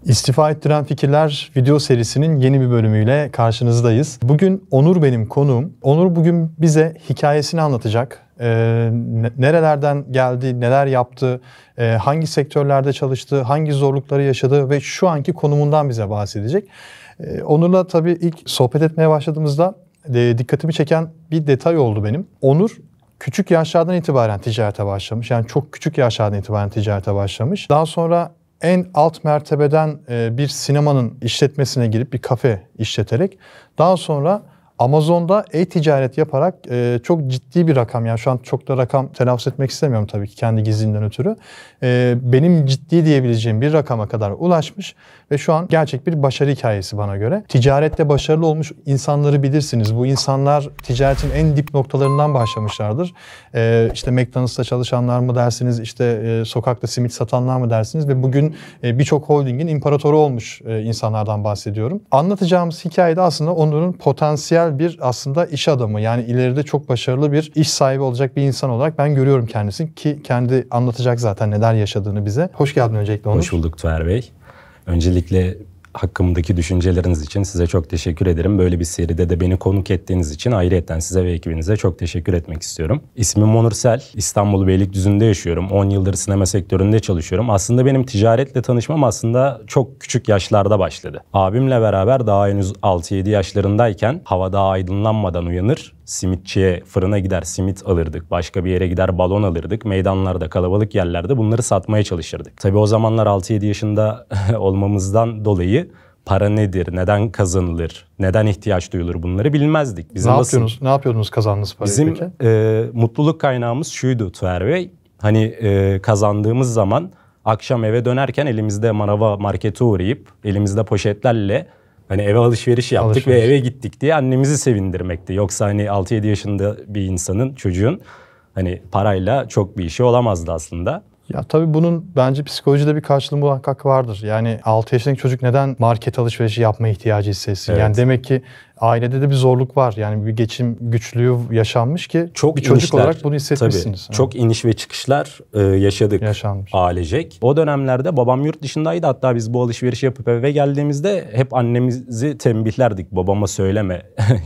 İstifa Ettiren Fikirler video serisinin yeni bir bölümüyle karşınızdayız. Bugün Onur benim konuğum. Onur bugün bize hikayesini anlatacak. Nerelerden geldi, neler yaptı, hangi sektörlerde çalıştı, hangi zorlukları yaşadı ve şu anki konumundan bize bahsedecek. Onur'la tabii ilk sohbet etmeye başladığımızda dikkatimi çeken bir detay oldu benim. Onur küçük yaşlardan itibaren ticarete başlamış. Yani çok küçük yaşlardan itibaren ticarete başlamış. Daha sonra en alt mertebeden bir sinemanın işletmesine girip bir kafe işleterek daha sonra Amazon'da e-ticaret yaparak çok ciddi bir rakam, yani şu an çok da rakam telaffuz etmek istemiyorum tabii ki kendi gizliliğinden ötürü. Benim ciddi diyebileceğim bir rakama kadar ulaşmış ve şu an gerçek bir başarı hikayesi bana göre. Ticarette başarılı olmuş insanları bilirsiniz. Bu insanlar ticaretin en dip noktalarından başlamışlardır. İşte McDonald's'ta çalışanlar mı dersiniz, işte sokakta simit satanlar mı dersiniz ve bugün birçok holdingin imparatoru olmuş insanlardan bahsediyorum. Anlatacağımız hikayede aslında Onur'un potansiyel bir aslında iş adamı, yani ileride çok başarılı bir iş sahibi olacak bir insan olarak ben görüyorum kendisini, ki kendi anlatacak zaten neler yaşadığını bize. Hoş geldin öncelikle Onur. Hoş bulduk Tuğer Bey. Öncelikle hakkımdaki düşünceleriniz için size çok teşekkür ederim. Böyle bir seride de beni konuk ettiğiniz için ayrıyeten size ve ekibinize çok teşekkür etmek istiyorum. İsmim Onur Sel. İstanbul Beylikdüzü'nde yaşıyorum. 10 yıldır sinema sektöründe çalışıyorum. Aslında benim ticaretle tanışmam aslında çok küçük yaşlarda başladı. Abimle beraber daha henüz 6-7 yaşlarındayken hava daha aydınlanmadan uyanır, simitçiye, fırına gider simit alırdık. Başka bir yere gider balon alırdık. Meydanlarda, kalabalık yerlerde bunları satmaya çalışırdık. Tabii o zamanlar 6-7 yaşında olmamızdan dolayı para nedir, neden kazanılır, neden ihtiyaç duyulur bunları bilmezdik. Bizim ne yapıyordunuz kazandığınız parayı bizim, peki? Mutluluk kaynağımız şuydu Tuğer Bey. Hani kazandığımız zaman akşam eve dönerken elimizde manava markete uğrayıp elimizde poşetlerle hani eve alışveriş yaptık ve eve gittik diye annemizi sevindirmekti. Yoksa hani 6-7 yaşında bir insanın, çocuğun hani parayla çok bir işi olamazdı aslında. Ya tabii bunun bence psikolojide bir karşılığı muhakkak vardır. Yani 6 yaşındaki çocuk neden market alışverişi yapma ihtiyacı hissetsin? Evet. Yani demek ki ailede de bir zorluk var. Yani bir geçim güçlüğü yaşanmış ki çok bir çocuk olarak bunu hissetmişsiniz. Tabii, çok iniş ve çıkışlar yaşadık ailecek. O dönemlerde babam yurt dışındaydı. Hatta biz bu alışverişi yapıp eve geldiğimizde hep annemizi tembihlerdik. Babama söyleme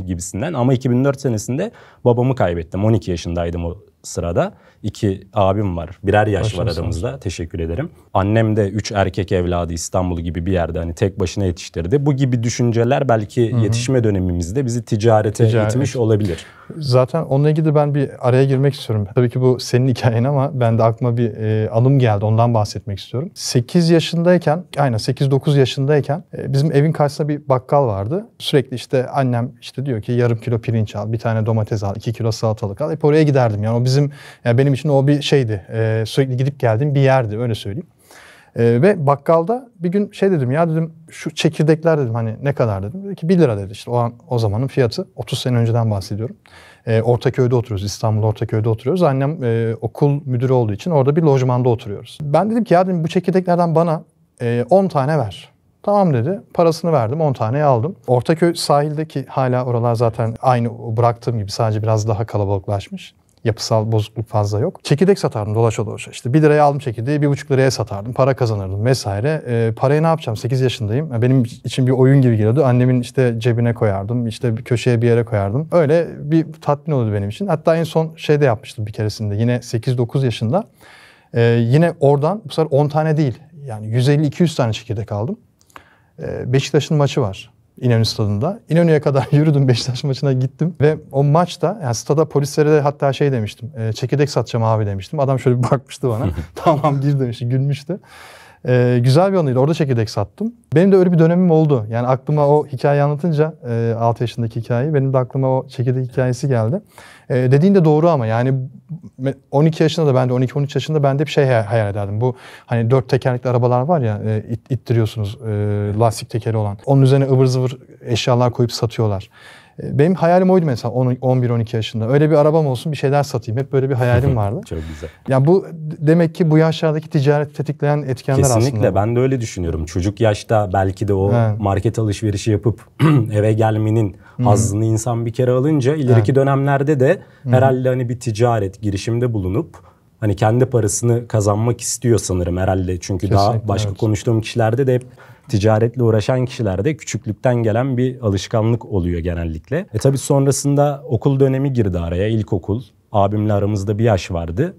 gibisinden. Ama 2004 senesinde babamı kaybettim. 12 yaşındaydım o sırada. 2 abim var. Birer yaş var aramızda. Teşekkür ederim. Annem de 3 erkek evladı İstanbul gibi bir yerde hani tek başına yetiştirdi. Bu gibi düşünceler belki yetişme dönemimizde bizi ticarete itmiş olabilir. Zaten onunla ilgili ben bir araya girmek istiyorum. Tabii ki bu senin hikayen ama ben de aklıma bir anım geldi. Ondan bahsetmek istiyorum. 8 yaşındayken, aynen 8-9 yaşındayken bizim evin karşısında bir bakkal vardı. Sürekli işte annem işte diyor ki yarım kilo pirinç al, bir tane domates al, 2 kilo salatalık al. Hep oraya giderdim. Yani o benim için o bir şeydi. Sürekli gidip geldiğim bir yerdi, öyle söyleyeyim. Ve bakkalda bir gün şey dedim, ya dedim şu çekirdekler dedim hani ne kadar dedim. Dedi ki 1 lira dedi, işte o zamanın fiyatı, 30 sene önceden bahsediyorum. Ortaköy'de oturuyoruz, İstanbul Ortaköy'de oturuyoruz. Annem okul müdürü olduğu için orada bir lojmanda oturuyoruz. Ben dedim ki ya dedim bu çekirdeklerden bana 10 tane ver. Tamam dedi. Parasını verdim. 10 taneyi aldım. Ortaköy sahildeki, hala oralar zaten aynı bıraktığım gibi, sadece biraz daha kalabalıklaşmış. Yapısal bozukluk fazla yok. Çekirdek satardım dolaşa dolaşa. İşte 1 liraya aldım çekirdeği, 1,5 liraya satardım. Para kazanırdım vesaire. Parayı ne yapacağım? 8 yaşındayım. Benim için bir oyun gibi geliyordu. Annemin işte cebine koyardım. İşte bir köşeye bir yere koyardım. Öyle bir tatmin oldu benim için. Hatta en son şeyde yapmıştım bir keresinde. Yine 8-9 yaşında. Yine oradan bu sefer 10 tane değil, yani 150-200 tane çekirdek aldım. Beşiktaş'ın maçı var İnönü Stadı'nda. İnönü'ye kadar yürüdüm, Beşiktaş maçına gittim ve o maçta yani stada polislere de hatta şey demiştim. Çekirdek satacağım abi demiştim. Adam şöyle bir bakmıştı bana. Tamam gir demişti, gülmüştü. Güzel bir anıydı. Orada çekirdek sattım. Benim de öyle bir dönemim oldu. Yani aklıma o hikayeyi anlatınca 6 yaşındaki hikayeyi, benim de aklıma o çekirdek hikayesi geldi. Dediğin de doğru ama yani 12 yaşında da, ben de 12-13 yaşında ben de bir şey hayal ederdim. Bu hani 4 tekerlekli arabalar var ya, ittiriyorsunuz, lastik tekeri olan. Onun üzerine ıvır zıvır eşyalar koyup satıyorlar. Benim hayalim oydu mesela 11-12 yaşında. Öyle bir arabam olsun, bir şeyler satayım. Hep böyle bir hayalim vardı. Çok güzel. Ya bu demek ki bu yaşlardaki ticaret tetikleyen etkenler aslında. Kesinlikle ben de öyle düşünüyorum. Çocuk yaşta belki de o market alışverişi yapıp eve gelmenin hazzını insan bir kere alınca ileriki dönemlerde de herhalde hani bir ticaret girişimde bulunup hani kendi parasını kazanmak istiyor sanırım herhalde. Çünkü Kesinlikle, daha başka evet. konuştuğum kişilerde de hep ticaretle uğraşan kişilerde küçüklükten gelen bir alışkanlık oluyor genellikle. Tabii sonrasında okul dönemi girdi araya, ilkokul. Abimle aramızda bir yaş vardı.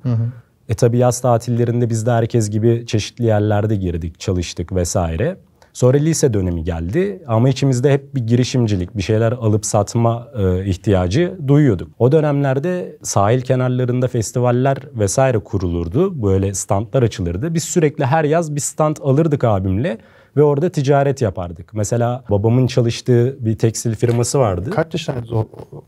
Tabii yaz tatillerinde biz de herkes gibi çeşitli yerlerde girdik, çalıştık vesaire. Sonra lise dönemi geldi ama içimizde hep bir girişimcilik, bir şeyler alıp satma ihtiyacı duyuyorduk. O dönemlerde sahil kenarlarında festivaller vesaire kurulurdu. Böyle standlar açılırdı. Biz sürekli her yaz bir stand alırdık abimle ve orada ticaret yapardık. Mesela babamın çalıştığı bir tekstil firması vardı. Kaç yaşındaydınız o?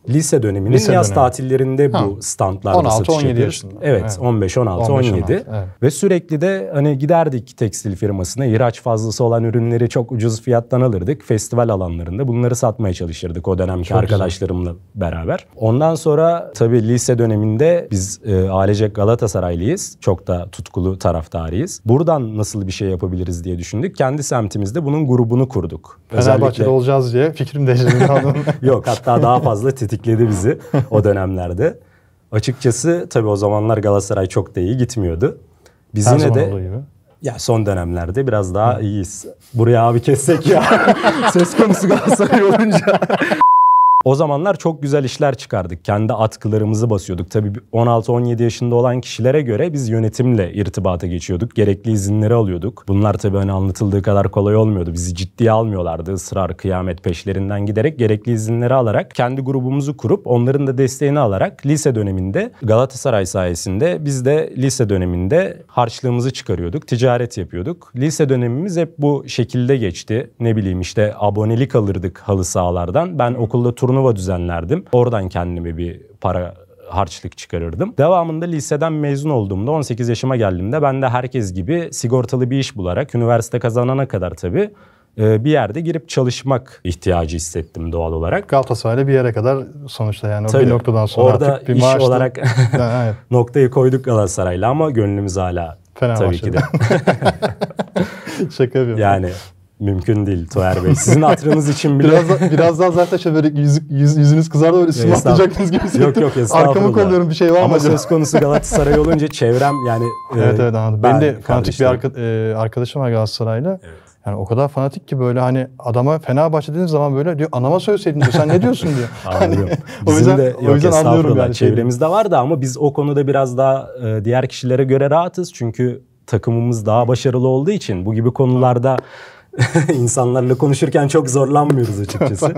Lise döneminin Lise yaz dönemi. tatillerinde bu standlarda satış 16-17 yapıyoruz. yaşında. Evet, Evet. 15, 16, 17. Evet. Ve sürekli de hani giderdik tekstil firmasına. İhraç fazlası olan ürünleri çok ucuz fiyattan alırdık. Festival alanlarında bunları satmaya çalışırdık o dönemki Çok arkadaşlarımla beraber. Ondan sonra tabii lise döneminde biz ailecek Galatasaraylıyız. Çok da tutkulu taraftarıyız. Buradan nasıl bir şey yapabiliriz diye düşündük. Kendi semtimizde bunun grubunu kurduk. Fenerbahçe'de olacağız diye fikrim değişti. Yok, hatta daha fazla tetikledi bizi o dönemlerde. Açıkçası tabii o zamanlar Galatasaray çok da iyi gitmiyordu. Biz Her yine zaman de olduğu gibi. ya son dönemlerde biraz daha iyiyiz. Buraya abi kessek ya. Söz konusu Galatasaray olunca. O zamanlar çok güzel işler çıkardık. Kendi atkılarımızı basıyorduk. Tabii 16-17 yaşında olan kişilere göre biz yönetimle irtibata geçiyorduk. Gerekli izinleri alıyorduk. Bunlar tabii hani anlatıldığı kadar kolay olmuyordu. Bizi ciddiye almıyorlardı. Israr, kıyamet peşlerinden giderek gerekli izinleri alarak kendi grubumuzu kurup onların da desteğini alarak lise döneminde Galatasaray sayesinde biz de lise döneminde harçlığımızı çıkarıyorduk. Ticaret yapıyorduk. Lise dönemimiz hep bu şekilde geçti. Ne bileyim işte abonelik alırdık halı sahalardan. Ben okulda turnuva düzenlerdim. Oradan kendime bir para harçlık çıkarırdım. Devamında liseden mezun olduğumda 18 yaşıma geldiğimde ben de herkes gibi sigortalı bir iş bularak üniversite kazanana kadar tabii bir yerde girip çalışmak ihtiyacı hissettim doğal olarak. Galatasaray'da bir yere kadar sonuçta yani Tabii, bir noktadan sonra orada artık bir iş maaşla... olarak evet. noktayı koyduk Galatasaray'la ama gönlümüz hala tabii ki de. Şaka yapıyorum. Yani mümkün değil Tuğer Bey. Sizin hatırınız için bile... Biraz daha zaten şöyle böyle yüzünüz kızardı böyle üstüme atlayacaksınız gibi hissettim. Yok estağfurullah. Arkamı kolluyorum bir şey var mı? Ama söz konusu Galatasaray olunca çevrem yani... Evet anladım. Benim de fanatik bir kardeşlerim. arkadaşım var Galatasaraylı. Evet. Yani o kadar fanatik ki böyle hani adama Fenerbahçe dediğiniz zaman böyle diyor anama söyleseydin diyor. Sen ne diyorsun diyor. Anlıyorum. O yüzden anlıyorum yani. Çevremizde vardı ama biz o konuda biraz daha diğer kişilere göre rahatız. Çünkü takımımız daha başarılı olduğu için bu gibi konularda insanlarla konuşurken çok zorlanmıyoruz açıkçası.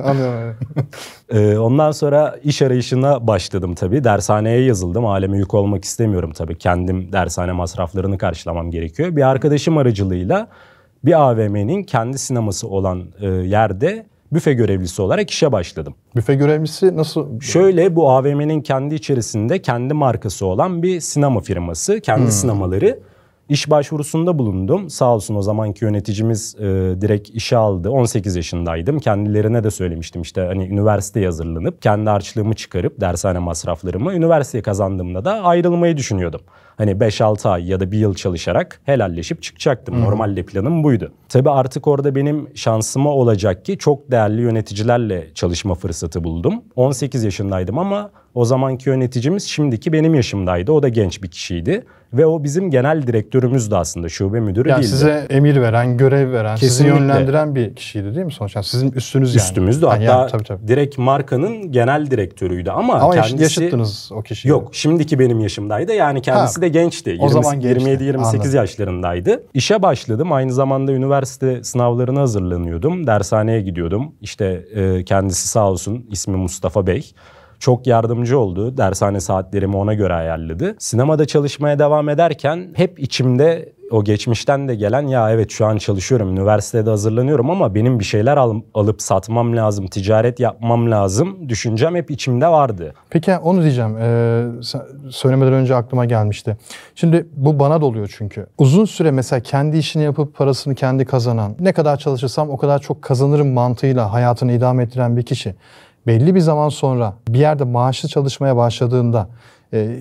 Ondan sonra iş arayışına başladım tabii. Dershaneye yazıldım. Aileme yük olmak istemiyorum tabii. Kendim dershane masraflarını karşılamam gerekiyor. Bir arkadaşım aracılığıyla bir AVM'nin kendi sineması olan yerde büfe görevlisi olarak işe başladım. Büfe görevlisi nasıl? Şöyle, bu AVM'nin kendi içerisinde kendi markası olan bir sinema firması. Kendi sinemaları. İş başvurusunda bulundum. Sağ olsun o zamanki yöneticimiz direkt işe aldı. 18 yaşındaydım. Kendilerine de söylemiştim işte hani üniversiteye hazırlanıp kendi harçlığımı çıkarıp dershane masraflarımı üniversiteye kazandığımda da ayrılmayı düşünüyordum. Hani 5-6 ay ya da 1 yıl çalışarak helalleşip çıkacaktım. Normalde planım buydu. Tabii artık orada benim şansıma olacak ki çok değerli yöneticilerle çalışma fırsatı buldum. 18 yaşındaydım ama o zamanki yöneticimiz şimdiki benim yaşımdaydı. O da genç bir kişiydi. Ve o bizim genel direktörümüzdü aslında, şube müdürü yani değildi. Size emir veren, görev veren, Kesinlikle. sizi yönlendiren bir kişiydi değil mi sonuçta? Sizin üstünüz yani. Üstümüzdü. Yani Hatta tabii. direkt markanın genel direktörüydü ama kendisi... yaşıttınız o kişiyi. Yok, şimdiki benim yaşımdaydı. Yani kendisi de gençti. O zaman gençti. 27-28 yaşlarındaydı. İşe başladım. Aynı zamanda üniversite sınavlarına hazırlanıyordum. Dershaneye gidiyordum. İşte kendisi sağ olsun, ismi Mustafa Bey. Çok yardımcı oldu. Dershane saatlerimi ona göre ayarladı. Sinemada çalışmaya devam ederken hep içimde o geçmişten de gelen, ya evet şu an çalışıyorum, üniversitede hazırlanıyorum ama benim bir şeyler alıp satmam lazım, ticaret yapmam lazım düşüncem hep içimde vardı. Peki onu diyeceğim. Söylemeden önce aklıma gelmişti. Şimdi bu bana da oluyor çünkü. Uzun süre mesela kendi işini yapıp parasını kendi kazanan, ne kadar çalışırsam o kadar çok kazanırım mantığıyla hayatını idame ettiren bir kişi belli bir zaman sonra bir yerde maaşlı çalışmaya başladığında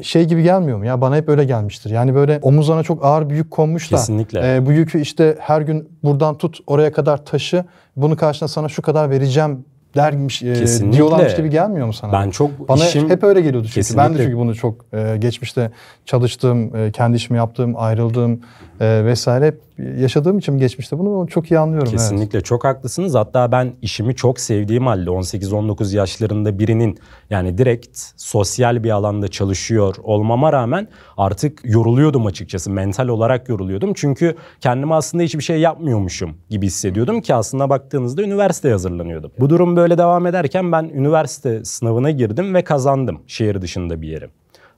şey gibi gelmiyor mu? Ya bana hep öyle gelmiştir. Yani böyle omuzlarına çok ağır bir yük konmuş da. Kesinlikle. Bu yükü işte her gün buradan tut oraya kadar taşı. Bunu karşına sana şu kadar vereceğim dermiş, Kesinlikle. diyorlarmış gibi gelmiyor mu sana? Ben çok Bana hep öyle geliyordu çünkü. Kesinlikle. Ben de çünkü bunu çok geçmişte çalıştığım, kendi işimi yaptığım, ayrıldığım vesaire hep yaşadığım için geçmişte bunu çok iyi anlıyorum. Kesinlikle çok haklısınız. Hatta ben işimi çok sevdiğim halde 18-19 yaşlarında birinin yani direkt sosyal bir alanda çalışıyor olmama rağmen artık yoruluyordum açıkçası. Mental olarak yoruluyordum. Çünkü kendime aslında hiçbir şey yapmıyormuşum gibi hissediyordum ki aslında baktığınızda üniversiteye hazırlanıyordum. Bu durum böyle devam ederken ben üniversite sınavına girdim ve kazandım şehir dışında bir yere.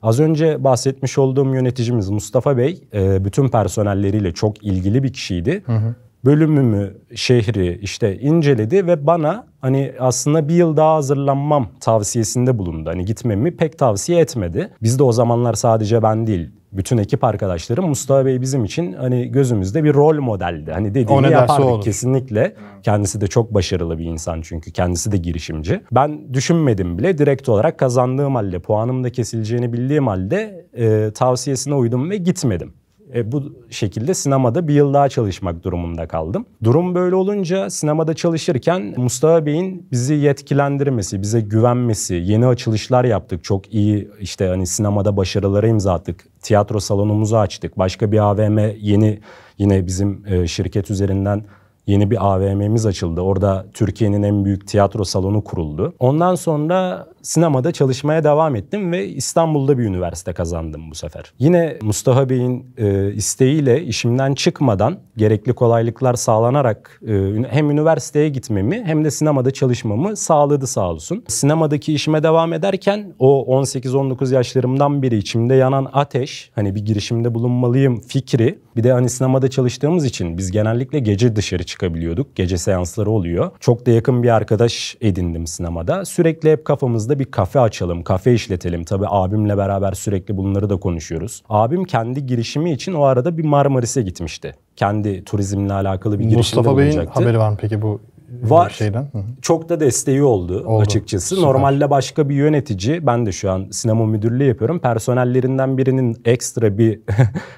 Az önce bahsetmiş olduğum yöneticimiz Mustafa Bey bütün personelleriyle çok ilgili bir kişiydi. Bölümümü, şehri işte inceledi ve bana hani aslında bir yıl daha hazırlanmam tavsiyesinde bulundu. Hani gitmemi pek tavsiye etmedi. Biz de o zamanlar sadece ben değil, bütün ekip arkadaşlarım Mustafa Bey bizim için hani gözümüzde bir rol modeldi. Hani dediğini yapardık kesinlikle. Kendisi de çok başarılı bir insan çünkü kendisi de girişimci. Ben düşünmedim bile direkt olarak kazandığım halde, puanım da kesileceğini bildiğim halde tavsiyesine uydum ve gitmedim. Bu şekilde sinemada bir yıl daha çalışmak durumunda kaldım. Durum böyle olunca sinemada çalışırken Mustafa Bey'in bizi yetkilendirmesi, bize güvenmesi, yeni açılışlar yaptık. Çok iyi işte hani sinemada başarılara imza attık. Tiyatro salonumuzu açtık. Başka bir AVM yine bizim şirket üzerinden yeni bir AVM'miz açıldı. Orada Türkiye'nin en büyük tiyatro salonu kuruldu. Ondan sonra sinemada çalışmaya devam ettim ve İstanbul'da bir üniversite kazandım bu sefer. Yine Mustafa Bey'in isteğiyle işimden çıkmadan gerekli kolaylıklar sağlanarak hem üniversiteye gitmemi hem de sinemada çalışmamı sağladı sağ olsun. Sinemadaki işime devam ederken o 18-19 yaşlarımdan beri içimde yanan ateş, hani bir girişimde bulunmalıyım fikri, bir de hani sinemada çalıştığımız için biz genellikle gece dışarı çıkabiliyorduk. Gece seansları oluyor. Çok da yakın bir arkadaş edindim sinemada. Sürekli hep kafamızda bir kafe açalım, kafe işletelim. Tabii abimle beraber sürekli bunları da konuşuyoruz. Abim kendi girişimi için o arada bir Marmaris'e gitmişti. Kendi turizmle alakalı bir girişimde bulunacaktı. Mustafa Bey'in haberi var mı peki bu şeyden? Çok da desteği oldu açıkçası. Süper. Normalde başka bir yönetici, ben de şu an sinema müdürlüğü yapıyorum. Personellerinden birinin ekstra bir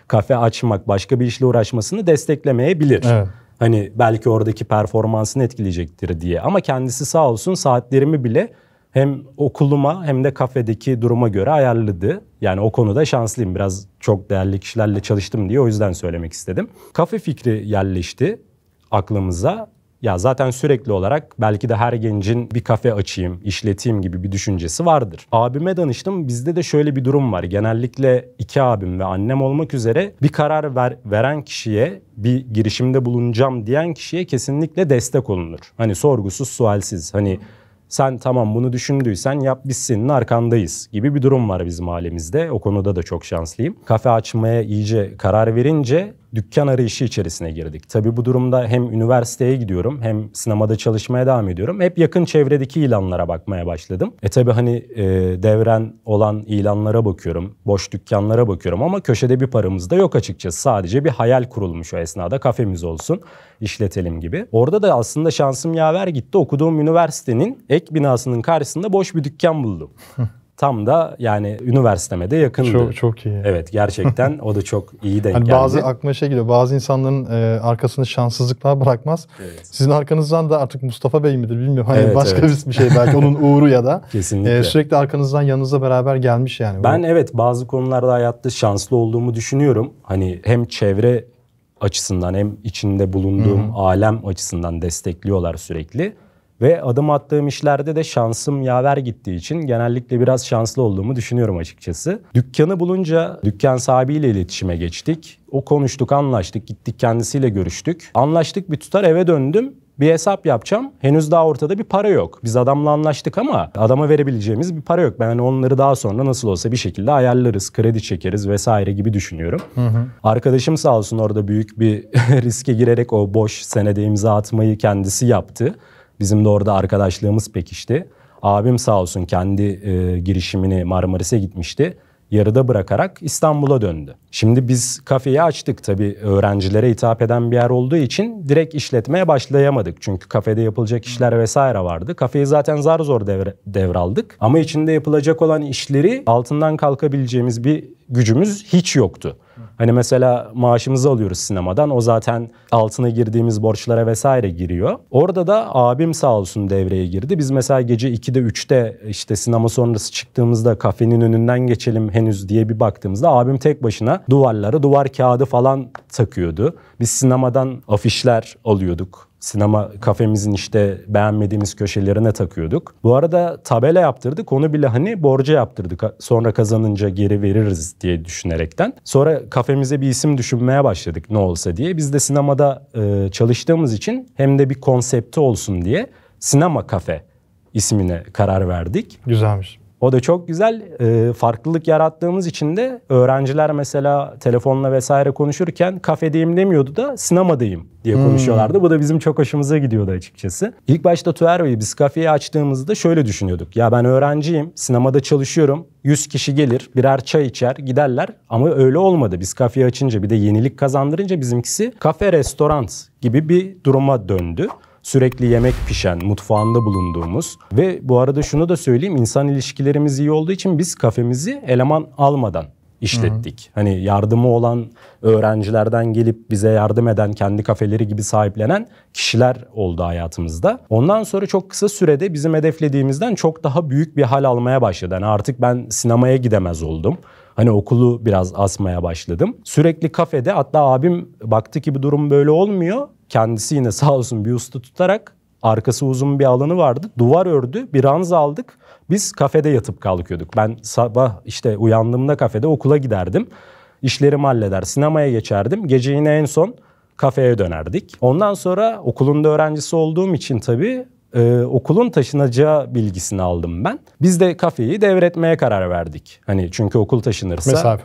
kafe açmak, başka bir işle uğraşmasını desteklemeyebilir. Evet. Hani belki oradaki performansını etkileyecektir diye. Ama kendisi sağ olsun saatlerimi bile hem okuluma hem de kafedeki duruma göre ayarladı. Yani o konuda şanslıyım. Biraz çok değerli kişilerle çalıştım diye o yüzden söylemek istedim. Kafe fikri yerleşti aklımıza. Ya zaten sürekli olarak belki de her gencin bir kafe açayım, işleteyim gibi bir düşüncesi vardır. Abime danıştım. Bizde de şöyle bir durum var. Genellikle iki abim ve annem olmak üzere bir karar veren kişiye, bir girişimde bulunacağım diyen kişiye kesinlikle destek olunur. Hani sorgusuz sualsiz. Hani sen tamam bunu düşündüysen yap, biz senin arkandayız gibi bir durum var bizim ailemizde. O konuda da çok şanslıyım. Kafe açmaya iyice karar verince dükkan arayışı içerisine girdik. Tabii bu durumda hem üniversiteye gidiyorum hem sinemada çalışmaya devam ediyorum. Hep yakın çevredeki ilanlara bakmaya başladım. Tabii hani devren olan ilanlara bakıyorum, boş dükkanlara bakıyorum ama köşede bir paramız da yok açıkçası. Sadece bir hayal kurulmuş o esnada, kafemiz olsun, işletelim gibi. Orada da aslında şansım yaver gitti. Okuduğum üniversitenin ek binasının karşısında boş bir dükkan buldum. Tam da yani üniversiteme de yakındı. Çok iyi. Evet, gerçekten o da çok iyi denk hani geldi. Bazı aklıma şey geliyor. Bazı insanların arkasını şanssızlıklar bırakmaz. Evet. Sizin arkanızdan da artık Mustafa Bey midir bilmiyorum. Hani evet, başka bir şey belki onun uğru ya da kesinlikle. Sürekli arkanızdan yanınıza beraber gelmiş yani. Ben evet bazı konularda hayatta şanslı olduğumu düşünüyorum. Hani hem çevre açısından hem içinde bulunduğum alem açısından destekliyorlar sürekli. Ve adım attığım işlerde de şansım yaver gittiği için genellikle biraz şanslı olduğumu düşünüyorum açıkçası. Dükkanı bulunca dükkan sahibiyle iletişime geçtik. O konuştuk, anlaştık, gittik kendisiyle görüştük. Anlaştık bir tutar, eve döndüm. Bir hesap yapacağım. Henüz daha ortada bir para yok. Biz adamla anlaştık ama adama verebileceğimiz bir para yok. Ben onları daha sonra nasıl olsa bir şekilde ayarlarız, kredi çekeriz vesaire gibi düşünüyorum. Arkadaşım sağ olsun orada büyük bir riske girerek o boş senede imza atmayı kendisi yaptı. Bizim de orada arkadaşlığımız pekişti. Abim sağ olsun kendi girişimini Marmaris'e gitmişti. Yarıda bırakarak İstanbul'a döndü. Şimdi biz kafeyi açtık. Tabii öğrencilere hitap eden bir yer olduğu için direkt işletmeye başlayamadık. Çünkü kafede yapılacak işler vesaire vardı. Kafeyi zaten zar zor devraldık. Ama içinde yapılacak olan işleri altından kalkabileceğimiz bir gücümüz hiç yoktu. Hani mesela maaşımızı alıyoruz sinemadan. O zaten altına girdiğimiz borçlara vesaire giriyor. Orada da abim sağ olsun devreye girdi. Biz mesela gece 2'de 3'te işte sinema sonrası çıktığımızda kafenin önünden geçelim henüz diye bir baktığımızda abim tek başına duvarlara duvar kağıdı falan takıyordu. Biz sinemadan afişler alıyorduk. Sinema kafemizin işte beğenmediğimiz köşelerine takıyorduk. Bu arada tabela yaptırdık. Onu bile hani borca yaptırdık. Sonra kazanınca geri veririz diye düşünerekten. Sonra kafemize bir isim düşünmeye başladık ne olsa diye. Biz de sinemada çalıştığımız için hem de bir konsepti olsun diye Sinema Kafe ismine karar verdik. Güzelmiş. O da çok güzel. Farklılık yarattığımız için de öğrenciler mesela telefonla vesaire konuşurken kafedeyim demiyordu da sinemadayım diye konuşuyorlardı. Bu da bizim çok hoşumuza gidiyordu açıkçası. İlk başta Tuğer Bey biz kafeyi açtığımızda şöyle düşünüyorduk. Ya ben öğrenciyim, sinemada çalışıyorum. 100 kişi gelir, birer çay içer, giderler. Ama öyle olmadı. Biz kafeyi açınca bir de yenilik kazandırınca bizimkisi kafe, restoran gibi bir duruma döndü. Sürekli yemek pişen, mutfağında bulunduğumuz ve bu arada şunu da söyleyeyim, insan ilişkilerimiz iyi olduğu için biz kafemizi eleman almadan işlettik. Hani yardımı olan öğrencilerden gelip bize yardım eden, kendi kafeleri gibi sahiplenen kişiler oldu hayatımızda. Ondan sonra çok kısa sürede bizim hedeflediğimizden çok daha büyük bir hal almaya başladı. Yani artık ben sinemaya gidemez oldum. Hani okulu biraz asmaya başladım. Sürekli kafede, hatta abim baktı ki bu durum böyle olmuyor. Kendisi yine sağ olsun bir usta tutarak, arkası uzun bir alanı vardı. Duvar ördü, bir ranza aldık. Biz kafede yatıp kalkıyorduk. Ben sabah işte uyandığımda kafede okula giderdim. İşlerimi halleder, sinemaya geçerdim. Gece yine en son kafeye dönerdik. Ondan sonra okulun da öğrencisi olduğum için tabii okulun taşınacağı bilgisini aldım ben. Biz de kafeyi devretmeye karar verdik. Hani çünkü okul taşınırsa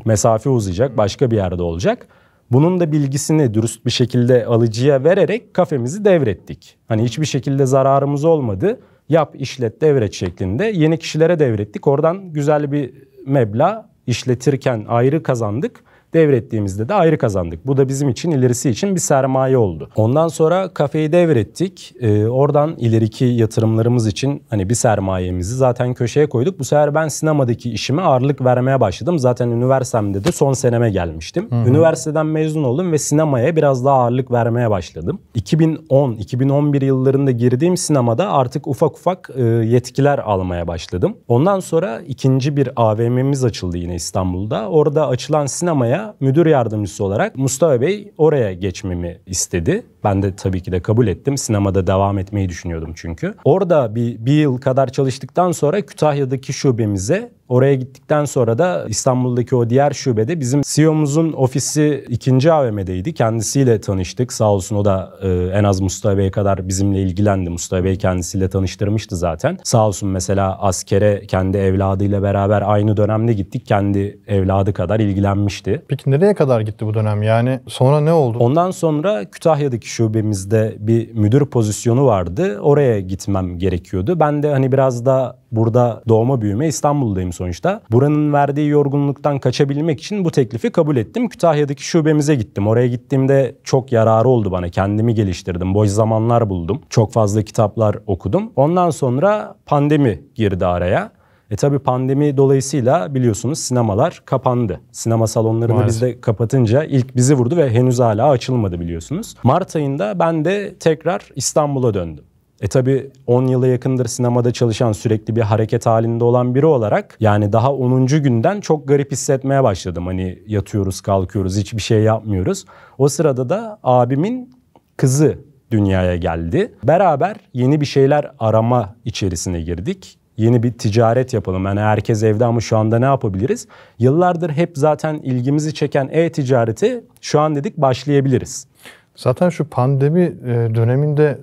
mesafe uzayacak, başka bir yerde olacak. Bunun da bilgisini dürüst bir şekilde alıcıya vererek kafemizi devrettik. Hani hiçbir şekilde zararımız olmadı. Yap, işlet, devret şeklinde yeni kişilere devrettik. Oradan güzel bir meblağ işletirken ayrı kazandık. Devrettiğimizde de ayrı kazandık. Bu da bizim için, ilerisi için bir sermaye oldu. Ondan sonra kafeyi devrettik. Oradan ileriki yatırımlarımız için hani bir sermayemizi zaten köşeye koyduk. Bu sefer ben sinemadaki işime ağırlık vermeye başladım. Zaten üniversitemde de son seneme gelmiştim. Üniversiteden mezun oldum ve sinemaya biraz daha ağırlık vermeye başladım. 2010-2011 yıllarında girdiğim sinemada artık ufak ufak yetkiler almaya başladım. Ondan sonra ikinci bir AVM'miz açıldı yine İstanbul'da. Orada açılan sinemaya müdür yardımcısı olarak Mustafa Bey oraya geçmemi istedi. Ben de tabii ki de kabul ettim. Sinemada devam etmeyi düşünüyordum çünkü. Orada bir yıl kadar çalıştıktan sonra Kütahya'daki şubemize, oraya gittikten sonra da İstanbul'daki o diğer şubede bizim CEO'muzun ofisi 2. AVM'deydi. Kendisiyle tanıştık. Sağ olsun o da en az Mustafa Bey kadar bizimle ilgilendi. Mustafa Bey kendisiyle tanıştırmıştı zaten. Sağ olsun mesela askere kendi evladıyla beraber aynı dönemde gittik. Kendi evladı kadar ilgilenmişti. Peki nereye kadar gitti bu dönem? Yani sonra ne oldu? Ondan sonra Kütahya'daki şubemizde bir müdür pozisyonu vardı. Oraya gitmem gerekiyordu. Ben de hani biraz da burada doğma büyüme İstanbul'dayım sonuçta. Buranın verdiği yorgunluktan kaçabilmek için bu teklifi kabul ettim. Kütahya'daki şubemize gittim. Oraya gittiğimde çok yararı oldu bana. Kendimi geliştirdim. Boş zamanlar buldum. Çok fazla kitaplar okudum. Ondan sonra pandemi girdi araya. Tabii pandemi dolayısıyla biliyorsunuz sinemalar kapandı. Sinema salonlarını biz de kapatınca ilk bizi vurdu ve henüz hala açılmadı biliyorsunuz. Mart ayında ben de tekrar İstanbul'a döndüm. Tabii 10 yıla yakındır sinemada çalışan, sürekli bir hareket halinde olan biri olarak yani daha 10. günden çok garip hissetmeye başladım. Hani yatıyoruz, kalkıyoruz, hiçbir şey yapmıyoruz. O sırada da abimin kızı dünyaya geldi. Beraber yeni bir şeyler arama içerisine girdik. Yeni bir ticaret yapalım. Yani herkes evde ama şu anda ne yapabiliriz? Yıllardır hep zaten ilgimizi çeken e-ticareti şu an dedik başlayabiliriz. Zaten şu pandemi döneminde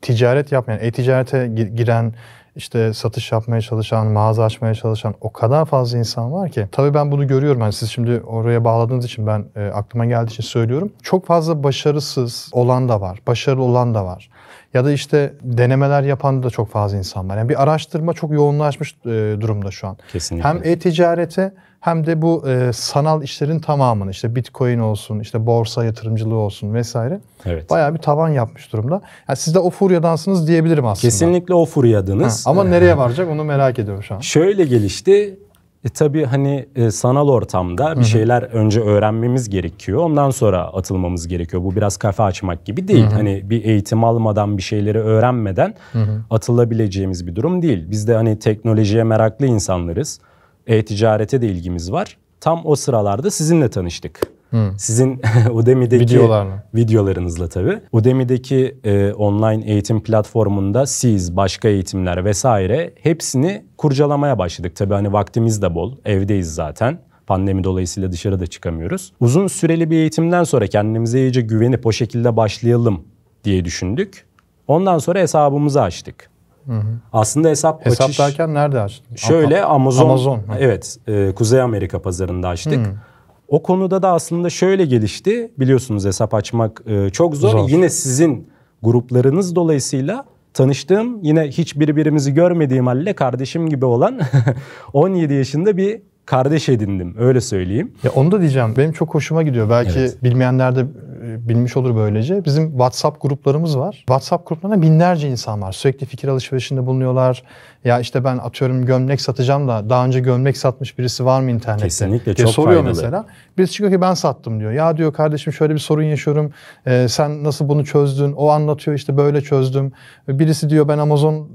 ticaret yapmayan, e-ticarete giren, işte satış yapmaya çalışan, mağaza açmaya çalışan o kadar fazla insan var ki. Tabii ben bunu görüyorum. Yani siz şimdi oraya bağladığınız için ben aklıma geldiği için söylüyorum. Çok fazla başarısız olan da var, başarılı olan da var. Ya da işte denemeler yapan da çok fazla insan var. Yani bir araştırma çok yoğunlaşmış durumda şu an. Kesinlikle. Hem e-ticarete hem de bu sanal işlerin tamamını, işte Bitcoin olsun, işte borsa yatırımcılığı olsun vesaire. Evet. Bayağı bir tavan yapmış durumda. Yani siz de o furyadansınız diyebilirim aslında. Kesinlikle o furyadınız. Ama nereye varacak onu merak ediyorum şu an. Şöyle gelişti. Tabii hani sanal ortamda bir şeyler önce öğrenmemiz gerekiyor. Ondan sonra atılmamız gerekiyor. Bu biraz kafe açmak gibi değil. Hani bir eğitim almadan, bir şeyleri öğrenmeden atılabileceğimiz bir durum değil. Biz de hani teknolojiye meraklı insanlarız. E-ticarete de ilgimiz var. Tam o sıralarda sizinle tanıştık. Sizin Udemy'deki videolarınızla tabii. Udemy'deki online eğitim platformunda siz, başka eğitimler vesaire hepsini kurcalamaya başladık. Tabii hani vaktimiz de bol, evdeyiz zaten. Pandemi dolayısıyla dışarıda çıkamıyoruz. Uzun süreli bir eğitimden sonra kendimize iyice güvenip o şekilde başlayalım diye düşündük. Ondan sonra hesabımızı açtık. Aslında hesap derken nerede açtın? Şöyle Amazon. Evet, Kuzey Amerika pazarında açtık. O konuda da aslında şöyle gelişti. Biliyorsunuz hesap açmak çok zor. Yine sizin gruplarınız dolayısıyla tanıştığım, yine hiç birbirimizi görmediğim halde kardeşim gibi olan 17 yaşında bir kardeş edindim. Öyle söyleyeyim. Ya onu da diyeceğim. Benim çok hoşuma gidiyor. Belki bilmeyenler de bilmiş olur böylece. Bizim WhatsApp gruplarımız var. WhatsApp gruplarında binlerce insan var. Sürekli fikir alışverişinde bulunuyorlar. Ya işte ben atıyorum gömlek satacağım da daha önce gömlek satmış birisi var mı internette? Kesinlikle diye çok soruyor faydalı. mesela. Birisi çıkıyor ki ben sattım diyor. Ya diyor kardeşim şöyle bir sorun yaşıyorum. Sen nasıl bunu çözdün? O anlatıyor işte böyle çözdüm. Birisi diyor ben Amazon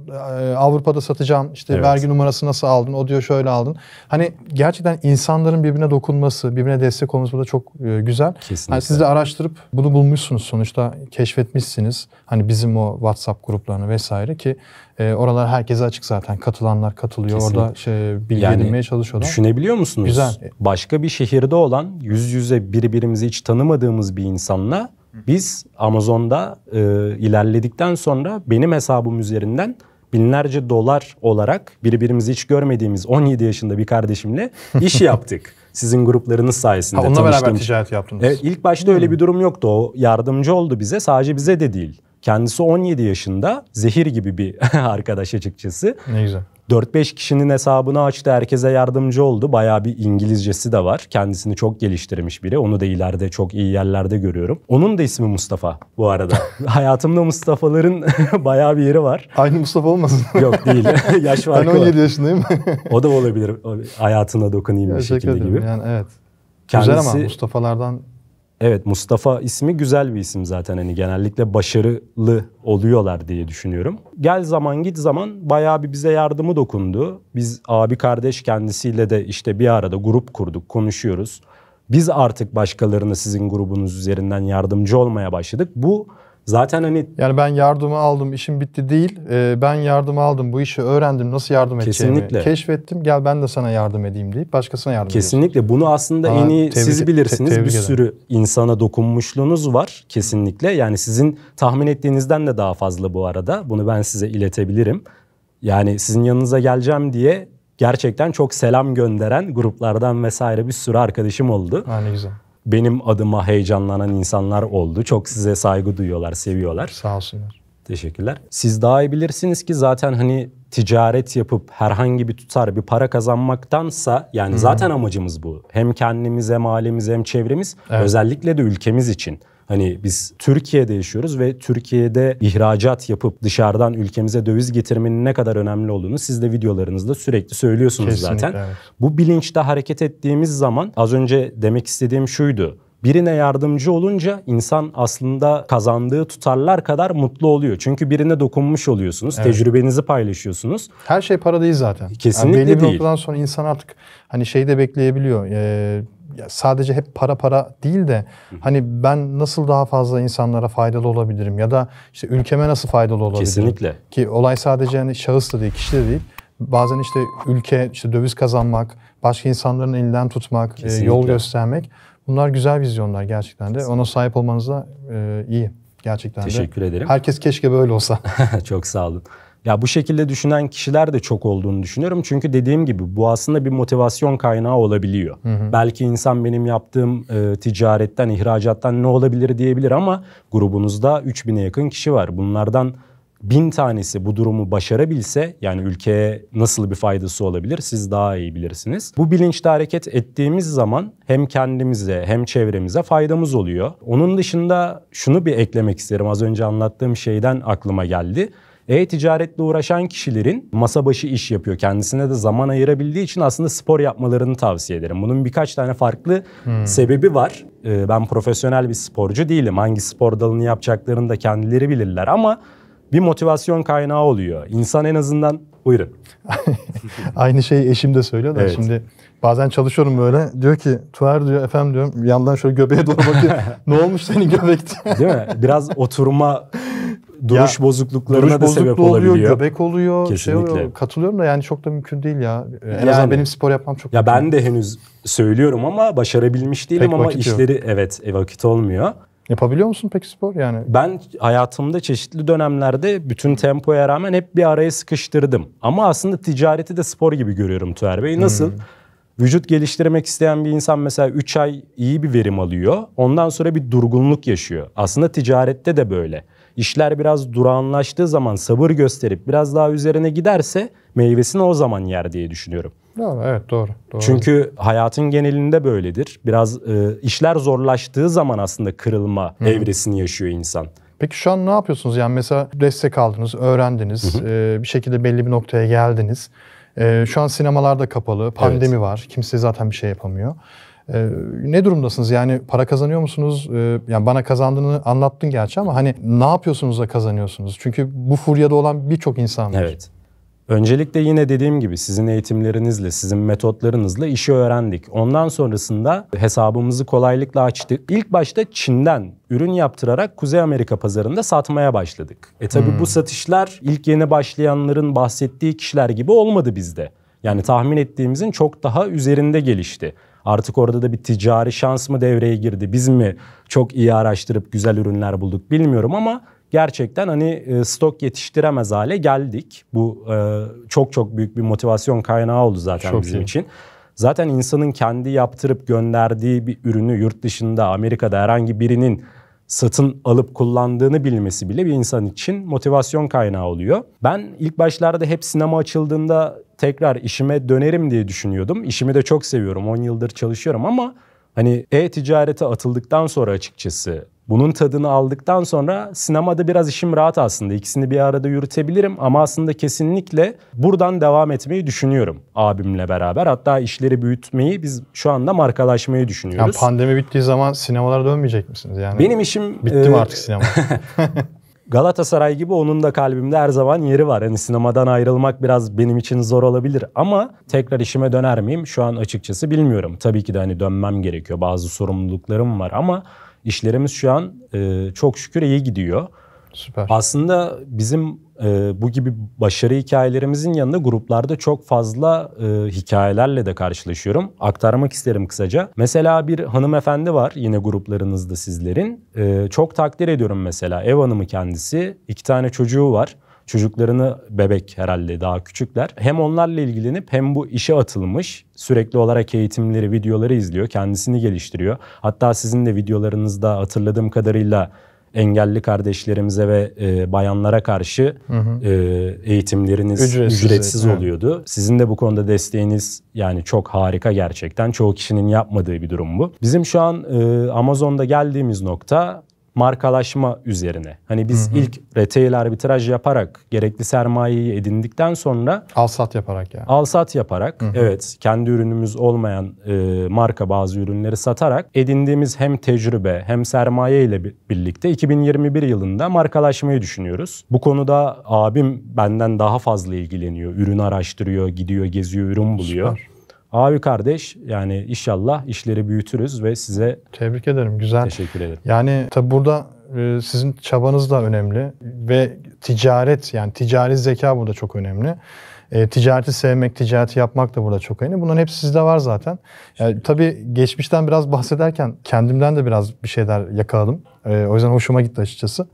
Avrupa'da satacağım. İşte vergi numarası nasıl aldın? O diyor şöyle aldın. Hani gerçekten insanların birbirine dokunması, birbirine destek olması da çok güzel. Kesinlikle. Yani siz de araştırıp bunu bulmuşsunuz sonuçta, keşfetmişsiniz. Hani bizim o WhatsApp gruplarını vesaire ki oralar herkese açık zaten. Katılanlar katılıyor. Kesinlikle. Orada bilgi edinmeye çalışıyorlar. Düşünebiliyor musunuz? Güzel. Başka bir şehirde olan yüz yüze birbirimizi hiç tanımadığımız bir insanla biz Amazon'da ilerledikten sonra benim hesabım üzerinden binlerce dolar olarak birbirimizi hiç görmediğimiz 17 yaşında bir kardeşimle iş yaptık. Sizin gruplarınız sayesinde onunla beraber ticaret yaptınız. Evet, ilk başta öyle bir durum yoktu. O yardımcı oldu bize. Sadece bize de değil. Kendisi 17 yaşında, zehir gibi bir arkadaş açıkçası. Ne güzel. 4-5 kişinin hesabını açtı, herkese yardımcı oldu. Bayağı bir İngilizcesi de var. Kendisini çok geliştirmiş biri. Onu da ileride çok iyi yerlerde görüyorum. Onun da ismi Mustafa bu arada. Hayatımda Mustafa'ların bayağı bir yeri var. Aynı Mustafa olmasın? Yok değil. Yaş farkı var. Ben 17 yaşındayım. O da olabilir. Hayatına dokunayım bir şekilde gibi. Yani evet. Kendisi, güzel ama Mustafa'lardan... Evet, Mustafa ismi güzel bir isim zaten. Hani genellikle başarılı oluyorlar diye düşünüyorum. Gel zaman git zaman bayağı bir bize yardımı dokundu. Biz abi kardeş kendisiyle de işte bir arada grup kurduk, konuşuyoruz. Biz artık başkalarına sizin grubunuz üzerinden yardımcı olmaya başladık. Bu zaten hani... Yani ben yardımı aldım, işim bitti değil. Ben yardımı aldım, bu işi öğrendim, nasıl yardım edeceğimi Kesinlikle. Keşfettim. Gel ben de sana yardım edeyim deyip başkasına yardım ediyorsun. Kesinlikle. Bunu aslında en iyi siz bilirsiniz. Bir sürü insana dokunmuşluğunuz var kesinlikle. Yani sizin tahmin ettiğinizden de daha fazla bu arada. Bunu ben size iletebilirim. Yani sizin yanınıza geleceğim diye gerçekten çok selam gönderen gruplardan vesaire bir sürü arkadaşım oldu. Ne güzel. Benim adıma heyecanlanan insanlar oldu. Çok size saygı duyuyorlar, seviyorlar. Sağ olsunlar. Teşekkürler. Siz daha iyi bilirsiniz ki zaten hani ticaret yapıp herhangi bir tutar bir para kazanmaktansa yani zaten amacımız bu. Hem kendimiz hem ailemiz hem çevremiz özellikle de ülkemiz için. Hani biz Türkiye'de yaşıyoruz ve Türkiye'de ihracat yapıp dışarıdan ülkemize döviz getirmenin ne kadar önemli olduğunu siz de videolarınızda sürekli söylüyorsunuz. Kesinlikle, zaten. Evet. Bu bilinçte hareket ettiğimiz zaman az önce demek istediğim şuydu. Birine yardımcı olunca insan aslında kazandığı tutarlar kadar mutlu oluyor. Çünkü birine dokunmuş oluyorsunuz, tecrübenizi paylaşıyorsunuz. Her şey para değil zaten. Kesinlikle yani belli değil. Bir noktadan sonra insan artık hani şeyi de bekleyebiliyor. Sadece hep para değil de hani ben nasıl daha fazla insanlara faydalı olabilirim ya da işte ülkeme nasıl faydalı olabilirim. Kesinlikle. Ki olay sadece hani şahıs da değil, kişi de değil. Bazen işte ülke, işte döviz kazanmak, başka insanların elinden tutmak, yol göstermek. Bunlar güzel vizyonlar gerçekten de. Kesinlikle. Ona sahip olmanız da iyi gerçekten de. Teşekkür ederim. Herkes keşke böyle olsa. Çok sağ olun. Ya bu şekilde düşünen kişiler de çok olduğunu düşünüyorum. Çünkü dediğim gibi bu aslında bir motivasyon kaynağı olabiliyor. Belki insan benim yaptığım ticaretten, ihracattan ne olabilir diyebilir ama grubunuzda 3000'e yakın kişi var. Bunlardan 1000 tanesi bu durumu başarabilse yani ülkeye nasıl bir faydası olabilir siz daha iyi bilirsiniz. Bu bilinçle hareket ettiğimiz zaman hem kendimize hem çevremize faydamız oluyor. Onun dışında şunu bir eklemek isterim. Az önce anlattığım şeyden aklıma geldi. E-ticaretle uğraşan kişilerin masa başı iş yapıyor. Kendisine de zaman ayırabildiği için aslında spor yapmalarını tavsiye ederim. Bunun birkaç tane farklı sebebi var. Ben profesyonel bir sporcu değilim. Hangi spor dalını yapacaklarını da kendileri bilirler ama bir motivasyon kaynağı oluyor. İnsan en azından... Buyurun. Aynı şeyi eşim de söylüyor da Evet. şimdi bazen çalışıyorum böyle. Diyor ki Tuğer diyor efendim diyorum bir yandan şöyle göbeğe doğru bakıyor. Ne olmuş senin göbekte? Değil mi? Biraz oturma, duruş bozukluklarına Duruş da sebep bozukluğu oluyor, olabiliyor. göbek oluyor. Kesinlikle. Oluyor. Katılıyorum da yani çok da mümkün değil ya. En Yani, azından benim spor yapmam çok ya mümkün. ben de henüz söylüyorum ama başarabilmiş değilim Pek ama vakit yok. işleri vakit olmuyor. Yapabiliyor musun peki spor yani? Ben hayatımda çeşitli dönemlerde bütün tempoya rağmen hep bir araya sıkıştırdım. Ama aslında ticareti de spor gibi görüyorum Tuğer Bey. Nasıl? Vücut geliştirmek isteyen bir insan mesela 3 ay iyi bir verim alıyor. Ondan sonra bir durgunluk yaşıyor. Aslında ticarette de böyle. İşler biraz durağanlaştığı zaman sabır gösterip biraz daha üzerine giderse meyvesini o zaman yer diye düşünüyorum. Doğru, evet doğru. Çünkü hayatın genelinde böyledir. Biraz işler zorlaştığı zaman aslında kırılma evresini yaşıyor insan. Peki şu an ne yapıyorsunuz? Yani mesela destek aldınız, öğrendiniz, bir şekilde belli bir noktaya geldiniz. Şu an sinemalar da kapalı, pandemi var. Kimse zaten bir şey yapamıyor. Ne durumdasınız? Yani para kazanıyor musunuz? Yani bana kazandığını anlattın gerçi ama hani ne yapıyorsunuz da kazanıyorsunuz? Çünkü bu furyada olan birçok insan var. Evet. Öncelikle yine dediğim gibi sizin eğitimlerinizle, sizin metotlarınızla işi öğrendik. Ondan sonrasında hesabımızı kolaylıkla açtık. İlk başta Çin'den ürün yaptırarak Kuzey Amerika pazarında satmaya başladık. Tabii bu satışlar ilk yeni başlayanların bahsettiği kişiler gibi olmadı bizde. Yani tahmin ettiğimizin çok daha üzerinde gelişti. Artık orada da bir ticari şans mı devreye girdi? Biz mi çok iyi araştırıp güzel ürünler bulduk bilmiyorum ama gerçekten hani stok yetiştiremez hale geldik. Bu çok büyük bir motivasyon kaynağı oldu zaten çok bizim iyi. için. Zaten insanın kendi yaptırıp gönderdiği bir ürünü yurt dışında, Amerika'da herhangi birinin satın alıp kullandığını bilmesi bile bir insan için motivasyon kaynağı oluyor. Ben ilk başlarda hep sinema açıldığında tekrar işime dönerim diye düşünüyordum. İşimi de çok seviyorum. 10 yıldır çalışıyorum ama hani e-ticarete atıldıktan sonra açıkçası bunun tadını aldıktan sonra sinemada biraz işim rahat aslında. İkisini bir arada yürütebilirim ama aslında kesinlikle buradan devam etmeyi düşünüyorum abimle beraber. Hatta işleri büyütmeyi biz şu anda markalaşmayı düşünüyoruz. Yani pandemi bittiği zaman sinemalara dönmeyecek misiniz? Yani benim işim... bitti mi artık sinema? Galatasaray gibi onun da kalbimde her zaman yeri var. Hani sinemadan ayrılmak biraz benim için zor olabilir ama tekrar işime döner miyim? Şu an açıkçası bilmiyorum. Tabii ki de hani dönmem gerekiyor. Bazı sorumluluklarım var ama işlerimiz şu an çok şükür iyi gidiyor. Süper. Aslında bizim bu gibi başarı hikayelerimizin yanında gruplarda çok fazla hikayelerle de karşılaşıyorum. Aktarmak isterim kısaca. Mesela bir hanımefendi var yine gruplarınızda sizlerin. Çok takdir ediyorum mesela. Ev hanımı kendisi. 2 tane çocuğu var. Çocuklarını bebek herhalde daha küçükler. Hem onlarla ilgilenip hem bu işe atılmış. Sürekli olarak eğitimleri, videoları izliyor. Kendisini geliştiriyor. Hatta sizin de videolarınızda hatırladığım kadarıyla engelli kardeşlerimize ve bayanlara karşı eğitimleriniz ücretsiz oluyordu. Sizin de bu konuda desteğiniz yani çok harika gerçekten. Çoğu kişinin yapmadığı bir durum bu. Bizim şu an Amazon'da geldiğimiz nokta markalaşma üzerine. Hani biz ilk retail arbitraj yaparak gerekli sermayeyi edindikten sonra Al-sat yaparak yani. Al-sat yaparak evet kendi ürünümüz olmayan marka bazı ürünleri satarak edindiğimiz hem tecrübe hem sermaye ile birlikte 2021 yılında markalaşmayı düşünüyoruz. Bu konuda abim benden daha fazla ilgileniyor. Ürün araştırıyor, gidiyor, geziyor, ürün buluyor. Süper. Abi kardeş yani inşallah işleri büyütürüz ve size Tebrik ederim. Güzel. teşekkür ederim. Yani tabii burada sizin çabanız da önemli ve ticaret yani ticari zeka burada çok önemli. Ticareti sevmek, ticareti yapmak da burada çok önemli. Bunların hepsi sizde var zaten. Yani tabii geçmişten biraz bahsederken kendimden de biraz bir şeyler yakaladım. O yüzden hoşuma gitti açıkçası.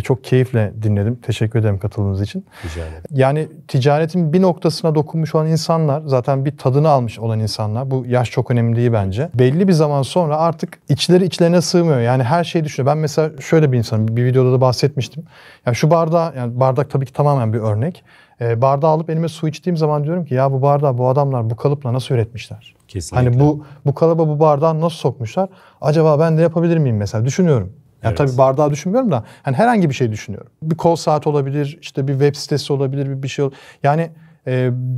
Çok keyifle dinledim. Teşekkür ederim katıldığınız için. Rica ederim. Yani ticaretin bir noktasına dokunmuş olan insanlar, zaten bir tadını almış olan insanlar. Bu yaş çok önemli değil bence. Belli bir zaman sonra artık içleri içlerine sığmıyor. Yani her şeyi düşünüyor. Ben mesela şöyle bir insanım. Bir videoda da bahsetmiştim. Yani şu bardağı, yani bardak tabii ki tamamen bir örnek. Bardağı alıp elime su içtiğim zaman diyorum ki ya bu bardağı bu adamlar bu kalıpla nasıl üretmişler? Kesinlikle. Hani bu kalıba bu bardağı nasıl sokmuşlar? Acaba ben de yapabilir miyim mesela? Düşünüyorum. Yani tabii bardağı düşünmüyorum da hani herhangi bir şey düşünüyorum. Bir kol saat olabilir, işte bir web sitesi olabilir, bir şey olur. Yani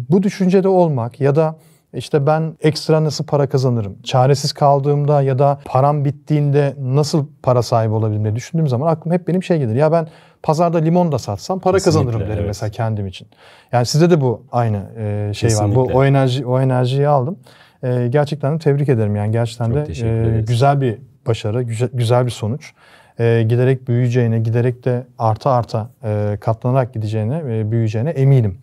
bu düşüncede olmak ya da işte ben ekstra nasıl para kazanırım, çaresiz kaldığımda ya da param bittiğinde nasıl para sahibi olabilirim diye düşündüğüm zaman aklıma hep benim şey gelir. Ya ben pazarda limon da satsam para kazanırım derim mesela kendim için. Yani sizde de bu aynı şey var. Bu o enerjiyi aldım. Gerçekten de tebrik ederim. Yani gerçekten de güzel bir başarı, güzel bir sonuç. Giderek büyüyeceğine, giderek de arta katlanarak gideceğine, büyüyeceğine eminim.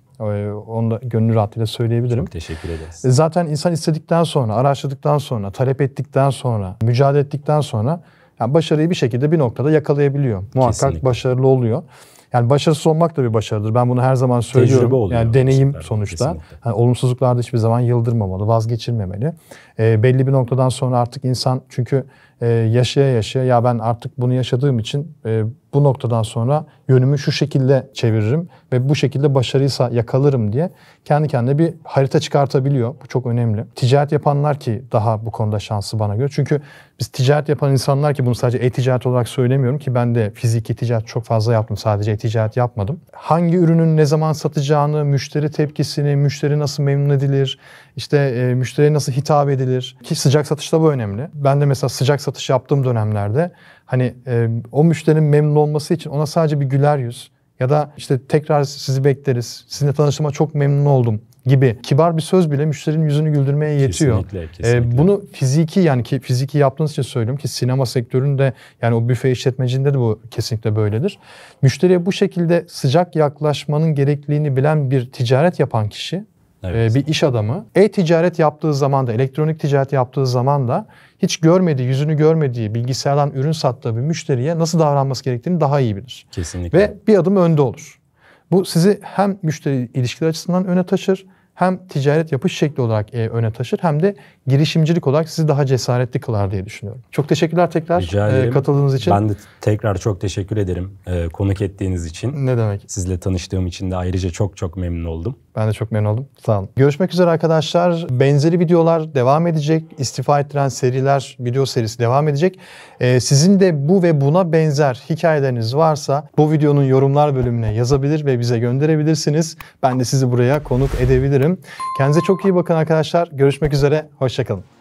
Onu da gönül rahatlığıyla söyleyebilirim. Çok teşekkür ederiz. Zaten insan istedikten sonra, araştırdıktan sonra, talep ettikten sonra, mücadele ettikten sonra yani başarıyı bir şekilde bir noktada yakalayabiliyor. Muhakkak başarılı oluyor. Yani başarısız olmak da bir başarıdır. Ben bunu her zaman söylüyorum. Tecrübe oluyor. Yani deneyim sonuçta. Yani olumsuzluklarda hiçbir zaman yıldırmamalı, vazgeçilmemeli. Belli bir noktadan sonra artık insan çünkü yaşaya ya ben artık bunu yaşadığım için bu noktadan sonra yönümü şu şekilde çeviririm ve bu şekilde başarıysa yakalarım diye kendi kendine bir harita çıkartabiliyor. Bu çok önemli. Ticaret yapanlar ki daha bu konuda şanslı bana göre. Çünkü biz ticaret yapan insanlar ki bunu sadece e-ticaret olarak söylemiyorum ki ben de fiziki ticaret çok fazla yaptım. Sadece e-ticaret yapmadım. Hangi ürünün ne zaman satacağını, müşteri tepkisini, müşteri nasıl memnun edilir, işte müşteriye nasıl hitap edilir ki sıcak satışta bu önemli. Ben de mesela sıcak satış yaptığım dönemlerde hani o müşterinin memnun olması için ona sadece bir güler yüz ya da işte tekrar sizi bekleriz, sizinle tanıştığıma çok memnun oldum gibi kibar bir söz bile müşterinin yüzünü güldürmeye yetiyor. Kesinlikle. Bunu fiziki yani ki fiziki yaptığınız için söylüyorum ki sinema sektöründe yani o büfe işletmeciliğinde de bu kesinlikle böyledir. Müşteriye bu şekilde sıcak yaklaşmanın gerekliliğini bilen bir ticaret yapan kişi, bir iş adamı e-ticaret yaptığı zaman da, elektronik ticaret yaptığı zaman da hiç görmediği, yüzünü görmediği, bilgisayardan ürün sattığı bir müşteriye nasıl davranması gerektiğini daha iyi bilir. Kesinlikle. Ve bir adım önde olur. Bu sizi hem müşteri ilişkileri açısından öne taşır, hem ticaret yapış şekli olarak öne taşır, hem de girişimcilik olarak sizi daha cesaretli kılar diye düşünüyorum. Çok teşekkürler tekrar katıldığınız için. Ben de tekrar çok teşekkür ederim konuk ettiğiniz için. Ne demek? Sizle tanıştığım için de ayrıca çok memnun oldum. Ben de çok memnun oldum. Sağ olun. Görüşmek üzere arkadaşlar. Benzeri videolar devam edecek. İstifa ettiren seriler, video serisi devam edecek. Sizin de bu ve buna benzer hikayeleriniz varsa bu videonun yorumlar bölümüne yazabilir ve bize gönderebilirsiniz. Ben de sizi buraya konuk edebilirim. Kendinize çok iyi bakın arkadaşlar. Görüşmek üzere. Hoşça kalın.